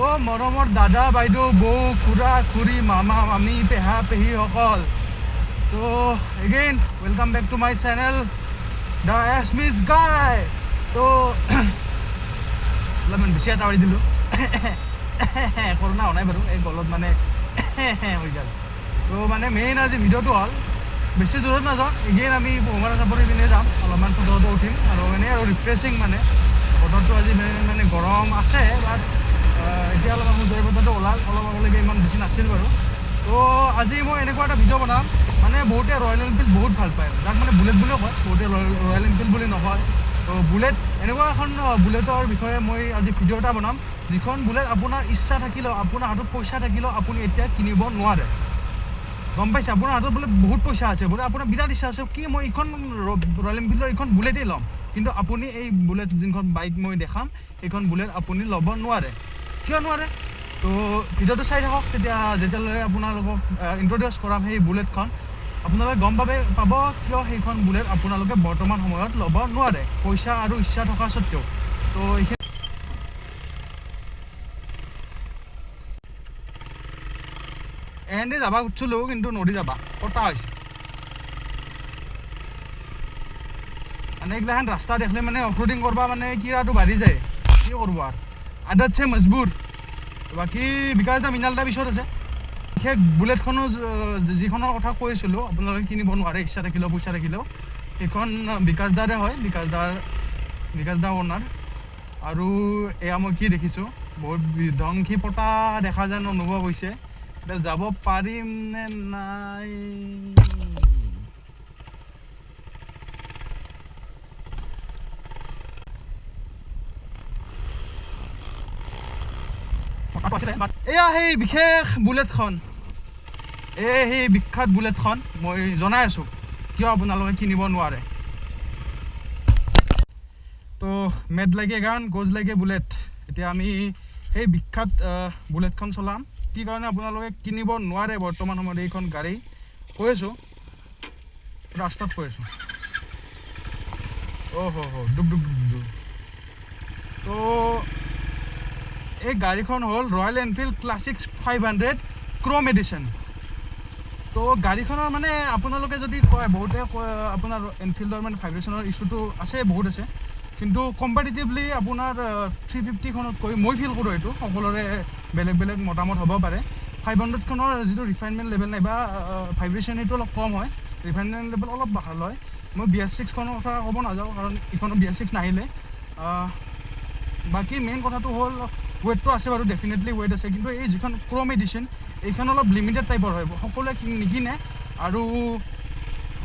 ও মৰমৰ দাদা বাইদেউ বৌ খুৰা খুৰী মামা মামী পেহা পেহীসকল তো again welcome back to my channel the Assamese guy তো অলপমান বেছি এটা মাৰি দিলোঁ কৰোণা হোৱা নাই বাৰু এই গলত মানে হৈ গ'ল তো মানে মেইন আজি ভিডিঅ'টো হ'ল বেছি দূৰত নাযাওঁ এগেইন আমি ভোমাৰা চাপৰি পিনে যাম অলপমান ফটো উঠিম আৰু এনেই আৰু ৰিফ্ৰেছিং মানে বতৰটো আজি মানে গৰম আছে বাট এতিয়া অলপ সূৰ্যৰ বতৰটো ওলাল অলপ আগলৈকে ইমান বেছি নাছিল বাৰু তো আজি মই এনেকুৱা এটা ভিডিঅ' বনাম মানে বহুতে ৰয়েল এনফিল্ড বহুত ভাল পায় যাক মানে বুলেট বুলিও কয় বহুতে ৰয়েল এনফিল্ড বুলি নকয় তো বুলেট এনেকুৱা এখন বুলেটৰ বিষয়ে মই আজি ভিডিঅ' এটা বনাম যিখন বুলেট আপোনাৰ ইচ্ছা থাকিলেও আপোনাৰ হাতত পইচা থাকিলেও আপুনি এতিয়া কিনিব নোৱাৰে গম পাইছে আপোনাৰ হাতত বোলে বহুত পইচা আছে বোলে আপোনাৰ বিৰাট ইচ্ছা আছে কি মই এইখন ৰয়েল এনফিল্ডৰ এইখন বুলেটেই ল'ম কিন্তু আপুনি এই বুলেট যোনখন বাইক মই দেখাম এইখন বুলেট আপুনি ল'ব নোৱাৰে কিয় নোৱাৰে তো ভিডিঅ'টো চাই থাকক তেতিয়া যেতিয়ালৈ আপোনালোকক ইন্ট্ৰডিউচ কৰাম সেই বুলেটখন আপোনালোকে গম পাব কিয় সেইখন বুলেট আপোনালোকে বৰ্তমান সময়ত ল'ব নোৱাৰে পইচা আৰু ইচ্ছা থকা স্বত্বেও তো এইখিনি এণ্ডে যাবা খুজিছিলোঁ কিন্তু নদী যাবা কটা হৈছে মানে এইগিলাখান ৰাস্তা দেখিলে মানে অফৰোডিং কৰবা মানে কিৰাটো বাঢ়ি যায় কি কৰিব আৰু আদতছে মজবুৰ বাকী বিকাশ দা মিনালদা পিছত আছে বিশেষ বুলেটখনো যিখনৰ কথা কৈছিলোঁ আপোনালোকে কিনিব নোৱাৰে ইচ্ছা থাকিলেও পইচা থাকিলেও সেইখন বিকাশ দাৰে হয় বিকাশ দা অ'নাৰ আৰু এয়া মই কি দেখিছোঁ বহুত বিধ্বংসী পতা দেখা যেন অনুভৱ হৈছে এতিয়া যাব পাৰিম নে নাই এয়া সেই বিশেষ বুলেটখন সেই বিখ্যাত বুলেটখন মই জনাই আছোঁ কিয় আপোনালোকে কিনিব নোৱাৰে তো মেড লাগে গান গজ লাগে বুলেট এতিয়া আমি সেই বিখ্যাত বুলেটখন চলাম কি কাৰণে আপোনালোকে কিনিব নোৱাৰে বৰ্তমান সময়ত এইখন গাড়ী কৈ আছোঁ ৰাস্তাত কৈ আছোঁ ডুব ডুব ডুব তো এই গাড়ীখন হ'ল Royal Enfield Classic 500 chrome edition তো গাড়ীখনৰ মানে আপোনালোকে যদি কয় বহুতে কয় আপোনাৰ এনফিল্ডৰ মানে ভাইব্ৰেশ্যনৰ ইছ্যুটো আছে বহুত আছে কিন্তু কম্পেৰিটিভলি আপোনাৰ 350খনতকৈ মই ফিল কৰোঁ এইটো সকলোৰে বেলেগ বেলেগ মতামত হ'ব পাৰে 500খনৰ যিটো ৰিফাইনমেণ্ট লেভেল নাইবা ভাইব্ৰেশ্যন সেইটো অলপ কম হয় ৰিফাইনমেণ্ট লেভেল অলপ ভাল হয় মই BS6খনৰ কথা ক'ব নাযাওঁ কাৰণ এইখনৰ BS6 নাহিলে বাকী মেইন কথাটো হ'ল ৱেটটো আছে বাৰু ডেফিনেটলি ৱেট আছে কিন্তু এই যিখন ক্ৰ'ম এডিশ্যন এইখন অলপ লিমিটেড টাইপৰ হয় সকলোৱে নিকিনে আৰু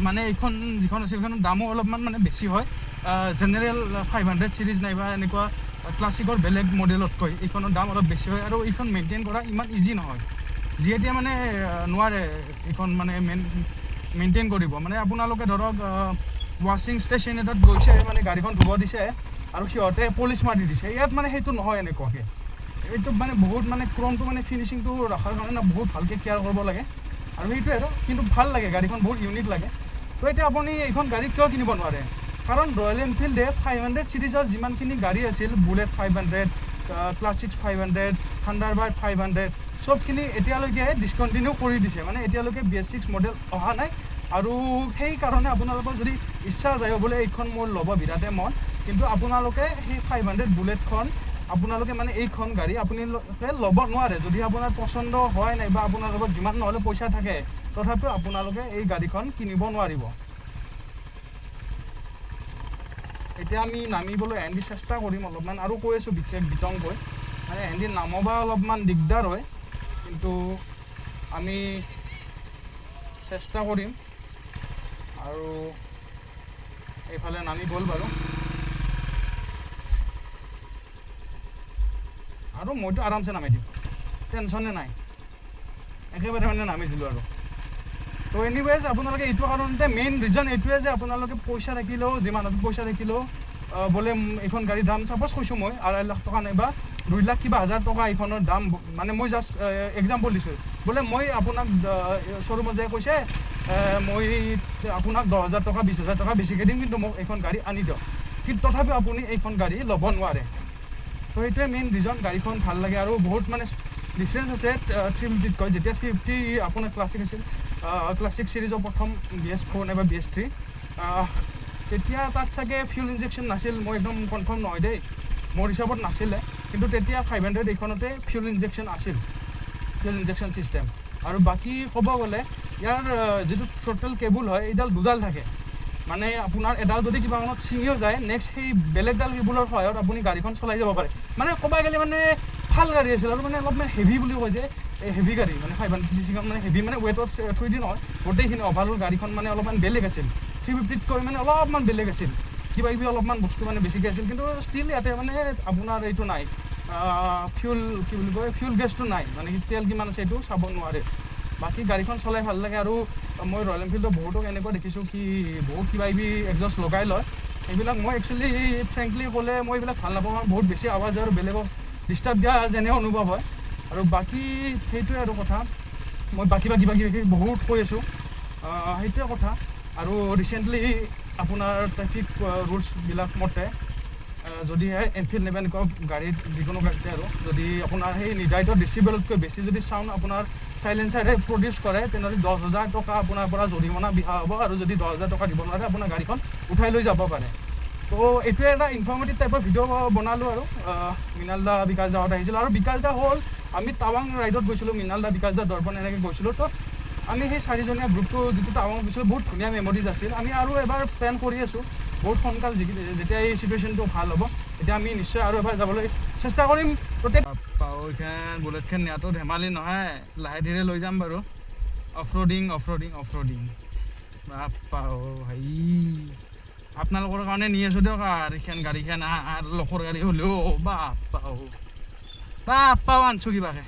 মানে এইখন যিখন আছে সেইখনৰ দামো অলপমান মানে বেছি হয় জেনেৰেল 500 চিৰিজ নাইবা এনেকুৱা ক্লাছিকৰ বেলেগ মডেলতকৈ এইখনৰ দাম অলপ বেছি হয় আৰু এইখন মেইনটেইন কৰা ইমান ইজি নহয় যিহেতু মানে নোৱাৰে এইখন মানে মেইনটেইন কৰিব মানে আপোনালোকে ধৰক ৱাশ্বিং ষ্টেচন এটাত গৈছে মানে গাড়ীখন ধুব দিছে আৰু সিহঁতে পলিচ মাৰি দিছে ইয়াত মানে সেইটো নহয় এনেকুৱাকৈ এইটো মানে বহুত মানে ক্ৰমটো মানে ফিনিচিংটো ৰখাৰ কাৰণে বহুত ভালকৈ কেয়াৰ কৰিব লাগে আৰু সেইটোৱে আৰু কিন্তু ভাল লাগে গাড়ীখন বহুত ইউনিক লাগে তো এতিয়া আপুনি এইখন গাড়ী কিয় কিনিব নোৱাৰে কাৰণ ৰয়েল এনফিল্ডে 500 চিৰিজৰ যিমানখিনি গাড়ী আছিল বুলেট 500 ক্লাছিক 500 থাণ্ডাৰবাৰ্ড 500 চবখিনি এতিয়ালৈকে ডিছকণ্টিনিউ কৰি দিছে মানে এতিয়ালৈকে BS6 মডেল অহা নাই আৰু সেইকাৰণে আপোনালোকৰ যদি ইচ্ছা যায় বোলে এইখন মোৰ ল'ব বিৰাটে মন কিন্তু আপোনালোকে সেই 500 বুলেটখন আপোনালোকে মানে এইখন গাড়ী আপোনালোকে ল'ব নোৱাৰে যদি আপোনাৰ পচন্দ হয় নাইবা আপোনাৰ লগত যিমান নহ'লে পইচা থাকে তথাপিও আপোনালোকে এই গাড়ীখন কিনিব নোৱাৰিব এতিয়া আমি নামিবলৈ এণ্ডি চেষ্টা কৰিম অলপমান আৰু কৈ আছোঁ বিশেষ বিতংকৈ মানে এণ্ডি নামবা অলপমান দিগদাৰ হয় কিন্তু আমি চেষ্টা কৰিম আৰু এইফালে নামি গ'ল বাৰু আৰু মইতো আৰামছে নামি দিম টেনশ্যনে নাই একেবাৰে মানে নামি দিলোঁ আৰু তো এনিৱেজ আপোনালোকে এইটো কাৰণতে মেইন ৰিজন এইটোৱে যে আপোনালোকে পইচা থাকিলেও যিমান পইচা থাকিলেও বোলে এইখন গাড়ীৰ দাম চাপ'জ কৈছোঁ মই 2.5 লাখ টকা নাইবা 2 লাখ কিবা হাজাৰ টকা এইখনৰ দাম মানে মই জাষ্ট এক্সাম্পল দিছোঁ বোলে মই আপোনাক শ্ব'ৰুমত যাই কৈছে মই আপোনাক 10,000 টকা 20,000 টকা বেছিকৈ দিম কিন্তু মোক এইখন গাড়ী আনি দিয়ক কিন্তু তথাপিও আপুনি এইখন গাড়ী ল'ব নোৱাৰে তো সেইটোৱে মেইন ৰিজন গাড়ীখন ভাল লাগে আৰু বহুত মানে ডিফাৰেঞ্চ আছে 350তকৈ। যেতিয়া 350 আপোনাৰ ক্লাছিক আছিল, ক্লাছিক ছিৰিজৰ প্ৰথম BS4 নাইবা BS3, তেতিয়া তাত চাগে ফিউল ইনজেকশ্যন নাছিল, মই একদম কনফাৰ্ম নহয় দেই, মোৰ হিচাপত নাছিলে। কিন্তু তেতিয়া 500 এইখনতে ফিউল ইনজেকশ্যন আছিল, ফিউল ইনজেকশ্যন ছিষ্টেম। আৰু বাকী ক'ব গ'লে ইয়াৰ যিটো থ্ৰটল কেবুল হয় এইডাল দুডাল থাকে, মানে আপোনাৰ এডাল যদি কিবা কাৰণত ছিঙিও যায়, নেক্সট সেই বেলেগডাল কেবুলৰ সহায়ত আপুনি গাড়ীখন চলাই যাব পাৰে। মানে ক'ব গ'লে মানে ভাল গাড়ী আছিল আৰু মানে অলপমান হেভি বুলি কয় যে, এই হেভি গাড়ী মানে 500cc মানে হেভি, মানে ৱেটত 3D নহয়, গোটেইখিনি অভাৰঅল গাড়ীখন মানে অলপমান বেলেগ আছিল। 350তকৈ মানে অলপমান বেলেগ আছিল, কিবা কিবি অলপমান বস্তু মানে বেছিকৈ আছিল। কিন্তু ষ্টিল ইয়াতে মানে আপোনাৰ এইটো নাই, ফিউল কি বুলি কয়, ফিউল গেছটো নাই, মানে তেল কিমান আছে এইটো চাব নোৱাৰে। বাকী গাড়ীখন চলাই ভাল লাগে। আৰু মই ৰয়েল এনফিল্ডৰ বহুতক এনেকুৱা দেখিছোঁ কি বহুত কিবা কিবি এক্সজষ্ট লগাই লয়, এইবিলাক মই একচুৱেলি ফ্ৰেংকলি ক'লে মই এইবিলাক ভাল নাপাওঁ, কাৰণ বহুত বেছি আৱাজ আৰু বেলেগক ডিষ্টাৰ্ব দিয়া যেনে অনুভৱ হয়। আৰু বাকী সেইটোৱে আৰু কথা, মই বাকী বহুত কৈ আছোঁ, সেইটোৱে কথা। আৰু ৰিচেণ্টলি আপোনাৰ ট্ৰেফিক ৰুলছবিলাক মতে যদিহে এনফিল্ড নাইবা এনেকুৱা গাড়ীত যিকোনো গাড়ীতে আৰু যদি আপোনাৰ সেই নিৰ্ধাৰিত ডেচিবেলতকৈ বেছি যদি চাউণ্ড আপোনাৰ চাইলেঞ্চাৰে প্ৰডিউচ কৰে, তেনেহ'লে 10,000 টকা আপোনাৰ পৰা জৰিমনা বিহা হ'ব। আৰু যদি 10,000 টকা দিব নোৱাৰে, আপোনাৰ গাড়ীখন উঠাই লৈ যাব পাৰে। তো এইটোৱে এটা ইনফৰ্মেটিভ টাইপৰ ভিডিঅ' বনালোঁ। আৰু মৃণাল দা, বিকাশ দাহঁত আহিছিলোঁ। আৰু বিকাশ দা হ'ল, আমি টাৱাং ৰাইডত গৈছিলোঁ, মৃণাল দা, বিকাশ দা, দৰ্পণ এনেকৈ গৈছিলোঁ। তো আমি সেই 4জনীয়া গ্ৰুপটো যিটো টাৱাং গৈছিলোঁ, বহুত ধুনীয়া মেমৰিজ আছিল। আমি আৰু এবাৰ প্লেন কৰি আছোঁ, বহুত সোনকাল যেতিয়া এই চিটুৱেশ্যনটো ভাল হ'ব, তেতিয়া আমি নিশ্চয় আৰু এবাৰ যাবলৈ চেষ্টা কৰিম। এইখন বুলেটখন নিয়াটো ধেমালি নহয়, লাহে ধীৰে লৈ যাম বাৰু। অফৰোডিং বাপ্পাও ভাই, আপোনালোকৰ কাৰণে নি আছোঁ দিয়ক। আৰু এইখন গাড়ীখন আৰু লোকৰ গাড়ী হ'লেও বাপ্পাও আনছোঁ কিবাকে।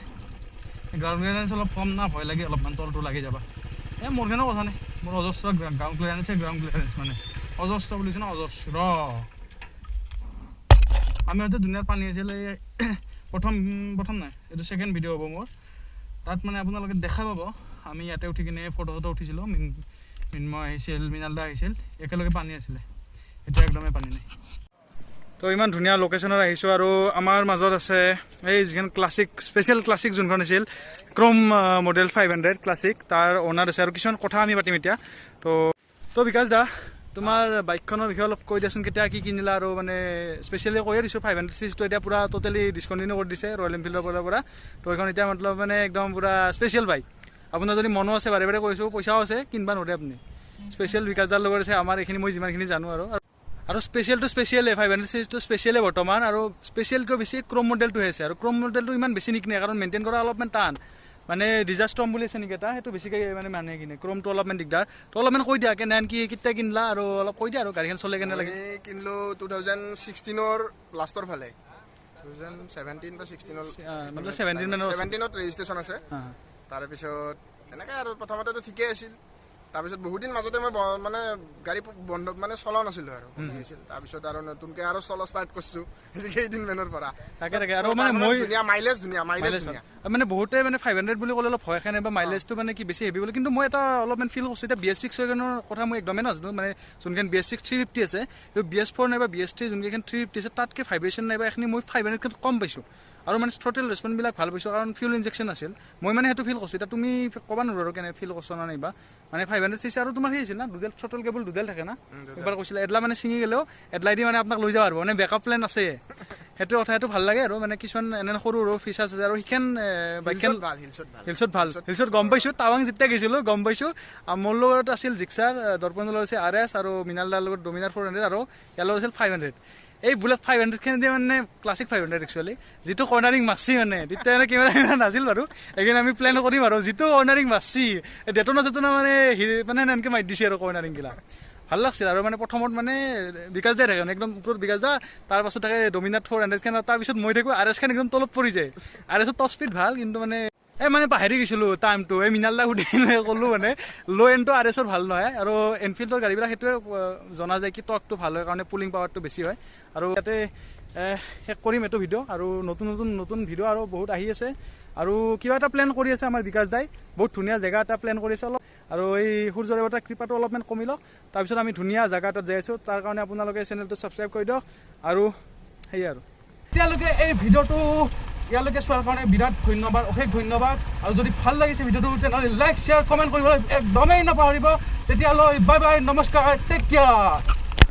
গ্ৰাউণ্ড ক্লিয়াৰেঞ্চ অলপ কম না, ভয় লাগে অলপমান, তলটো লাগি যাবা। এই মোৰখনো কথা নাই, মোৰ অজস্ৰ গ্ৰাউণ্ড ক্লিয়াৰেঞ্চ মানে অজস্ৰ বুলিছোঁ ন, অজস্ৰ। আমি হয়তো দুনিয়াৰ পানী আছিলে, প্ৰথম নাই, এইটো ছেকেণ্ড ভিডিঅ' হ'ব মোৰ। তাত মানে আপোনালোকে দেখা পাব, আমি ইয়াতে উঠি কিনে ফটো উঠিছিলোঁ। মৃন্ময় আহিছিল, মৃণাল দা আহিছিল, একেলগে পানী আছিলে, এতিয়া একদমেই পানী নাই। তো ইমান ধুনীয়া লোকেশ্যনত আহিছোঁ। আৰু আমাৰ মাজত আছে এই যিখন স্পেচিয়েল ক্লাছিক যোনখন আছিল, ক্ৰ'ম মডেল 500 ক্লাছিক, তাৰ অ'নাৰ আছে। আৰু কিছুমান কথা আমি পাতিম এতিয়া। তো বিকাশ দা, তোমাৰ বাইকখনৰ বিষয়ে অলপ কৈ দিয়াচোন, কেতিয়া কি কিনিলা? আৰু মানে স্পেচিয়েলি কৈয়ে দিছোঁ, 500 চিৰিজটো এতিয়া পূৰা টোটেলি ডিছকণ্টিনিউ কৰি দিছে ৰয়েল এনফিল্ডৰ পৰা। তো এইখন এতিয়া মতলব মানে একদম পূৰা স্পেচিয়েল বাইক। আপোনাৰ যদি মনো আছে, বাৰে কৈছোঁ, পইচাও আছে, কিনিব নোৱাৰে আপুনি। স্পেচিয়েল বিকাশ দাৰ লগত আছে, আমাৰ এইখিনি মই যিমানখিনি জানো। আৰু স্পেচিয়েলটো স্পেচিয়েলে, 500 চিৰিজটো স্পেচিয়েলে বৰ্তমান। আৰু স্পেচিয়েলকৈ বেছি ক্ৰ'ম মডেলটোহে আছে। আৰু ক্ৰ'ম মডেলটো ইমান বেছি নিকিনে, কাৰণ মেইনটেইন কৰা অলপমান টান। মানে ডিজাষ্টম বুলি আছে নেকি এটা, সেইটো বেছিকৈ মানে মানুহে কিনে। ক্ৰ'মটো অলপমান দিগদাৰ। তো অলপমান কৈ দিয়া, কেতিয়া কিনিলা, আৰু অলপ কৈ দিয়া আৰু গাড়ীখন চলাই কেনে লাগে। কিনিলোঁ 2016ৰ লাষ্টৰ ফালে, 2017 বা 17ত ৰেজিষ্ট্ৰেশ্যন আছে। তাৰপিছত এনেকৈ আৰু প্ৰথমতেতো ঠিকেই আছিল। তাৰপিছত বহুত দিন মাজতে মই মানে গাড়ী বন্ধ মানে চলোৱা নাছিলোঁ আৰু আছিল। তাৰপিছত আৰু নতুনকৈ আৰু চলোৱা ষ্টাৰ্ট কৰিছোঁ কেইদিনমানৰ পৰা। তাকে আৰু মানে মই মাইলেজ ধুনীয়া মানে বহুতে মানে 500 বুলি ক'লে অলপ ভয় খাই নাই, বা মাইলেজটো মানে কি বেছি হেভি বুলি। কিন্তু মই এটা অলপমান ফিল কৰিছোঁ, এতিয়া BS6 ৱেগনৰ কথা মই একদমেই নাজানো। মানে যোনখন BS6 350 আছে, এইটো BS4 নাইবা BS3 যোনকেইখন 350 আছে, তাতকৈ ভাইব্ৰেশ্যন নাইবা এইখিনি মই 500 কম পাইছোঁ। আৰু মানে থ্ৰটেল ৰেচপন্সবিলাক ভাল পাইছোঁ, কাৰণ ফিউল ইনজেকশ্যন আছিল। মই মানে সেইটো ফিল কৰিছোঁ। এতিয়া তুমি ক'ব নোৱাৰো আৰু কেনে ফিল কৰিছা নাই বা। মানে 500 চিচি আৰু তোমাৰ সেই আছিল না, দুডাল থ্ৰটেল কেবল দুডাল থাকে না, একবাৰ কৈছিলে। এডলা মানে ছিঙি গ'লেও এডলাই দি মানে আপোনাক লৈ যাব পাৰিব, মানে বেকআপ প্লেন আছে। সেইটো কথা, সেইটো ভাল লাগে। আৰু মানে কিছুমান এনে সৰু ফিচাৰ্ছ আছে। আৰু সেইখন বাইকখন হিলছত গম পাইছোঁ। টাৱাং যেতিয়া গৈছিলোঁ গম পাইছোঁ। মোৰ লগত আছিল জিক্সাৰ, দৰ্পণৰ লগত আছে RS, আৰু মৃণাল দাৰ লগত ডমিনাৰ 400, আৰু ইয়াৰ লগত আছিল 500। এই বুলেট 500খন দিয়ে মানে ক্লাছিক 500 একচুৱেলি, যিটো কৰ্ণাৰিং মাৰছি মানে, তেতিয়া মানে কেমেৰা নাছিল বাৰু। এইখিনি আমি প্লেন কৰিম আৰু যিটো কৰ্ণাৰিং মাৰছি, ডেটনা মানে এনেকৈ মাৰি দিছে আৰু কৰ্ণাৰিংগিলা। ভাল লাগছিল। আৰু মানে প্ৰথমত মানে বিকাশ দাই থাকে, একদম ওপৰত বিকাশ দা, তাৰপাছত থাকে ডমিনাৰ 400খন, তাৰপিছত মই থাকোঁ RSখন একদম তলত পৰি যায়। RSৰ টপ স্পীড ভাল, কিন্তু মানে মানে পাহৰি গৈছিলোঁ টাইমটো। মৃণাল দাক সুধি ক'লোঁ মানে ল' এণ্ডটো RSৰ ভাল নহয়। আৰু এনফিল্ডৰ গাড়ীবিলাক সেইটোৱে জনা যায় কি টৰ্কটো ভাল হয়, কাৰণে পুলিং পাৱাৰটো বেছি হয়। আৰু ইয়াতে শেষ কৰিম এইটো ভিডিঅ'। আৰু নতুন ভিডিঅ' আৰু বহুত আহি আছে। আৰু কিবা এটা প্লেন কৰি আছে আমাৰ বিকাশ দাই, বহুত ধুনীয়া জেগা এটা প্লেন কৰিছে অলপ। আৰু এই সূৰ্য দেৱতাৰ কৃপাটো অলপমান কমি লওক, তাৰপিছত আমি ধুনীয়া জেগা এটাত যাই আছোঁ। তাৰ কাৰণে আপোনালোকে চেনেলটো ছাবস্ক্ৰাইব কৰি দিয়ক। আৰু সেয়ে আৰু এতিয়ালৈকে এই ভিডিঅ'টো ইয়ালৈকে চোৱাৰ কাৰণে বিৰাট ধন্যবাদ, অশেষ ধন্যবাদ। আৰু যদি ভাল লাগিছে ভিডিঅ'টো তেনেহ'লে লাইক শ্বেয়াৰ কমেণ্ট কৰিবলৈ একদমেই নাপাহৰিব। তেতিয়ালৈ বাই বাই, নমস্কাৰ, টেক কেয়াৰ।